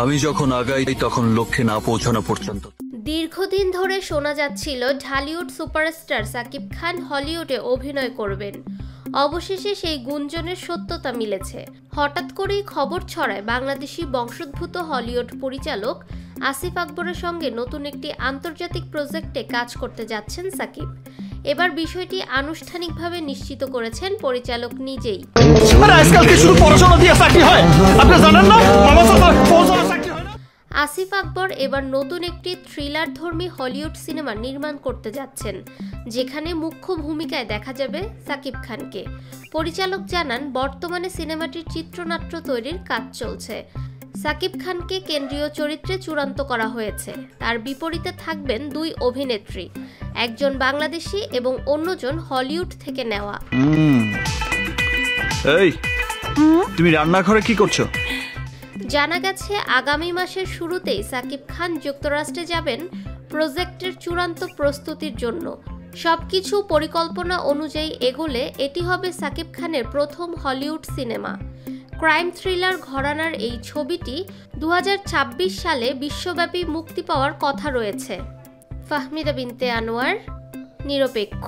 আমি যখন আগাই তখন লক্ষ্যে না পৌঁছানো পর্যন্ত। দীর্ঘদিন ধরে শোনা যাচ্ছিল ঢালিউড সুপারস্টার সাকিব খান হলিউডে অভিনয় করবেন। অবশেষে সেই গুঞ্জনের সত্যতা মিলেছে। হঠাৎ করেই খবর ছড়ায় বাংলাদেশি বংশোদ্ভূত হলিউড পরিচালক আসিফ আকবরের সঙ্গে নতুন একটি আন্তর্জাতিক প্রজেক্টে কাজ করতে যাচ্ছেন সাকিব। এবার বিষয়টি আনুষ্ঠানিকভাবে নিশ্চিত করেছেন পরিচালক নিজেই। আসিফ আকবর এবার নতুন একটি থ্রিলার ধর্মী হলিউড সিনেমা নির্মাণ করতে যাচ্ছেন, যেখানে মুখ্য ভূমিকায় দেখা যাবে সাকিব খানকে। পরিচালক জানান, বর্তমানে সিনেমাটির চিত্রনাট্য তৈরির কাজ চলছে। সাকিব খানকে কেন্দ্রীয় চরিত্রে চূড়ান্ত করা হয়েছে। তার বিপরীতে থাকবেন দুই অভিনেত্রী, একজন বাংলাদেশি এবং অন্যজন হলিউড থেকে নেওয়া। এই, তুমি রান্নাঘরে কি করছো? জানা গেছে আগামী মাসের শুরুতেই সাকিব খান যুক্তরাষ্ট্রে যাবেন প্রজেক্টের চূড়ান্ত প্রস্তুতির জন্য। সবকিছু পরিকল্পনা অনুযায়ী এগোলে এটি হবে সাকিব খানের প্রথম হলিউড সিনেমা। ক্রাইম থ্রিলার ঘরানার এই ছবিটি 2026 সালে বিশ্বব্যাপী মুক্তি পাওয়ার কথা রয়েছে। ফাহমিদা বিনতে আনোয়ার, নিরপেক্ষ।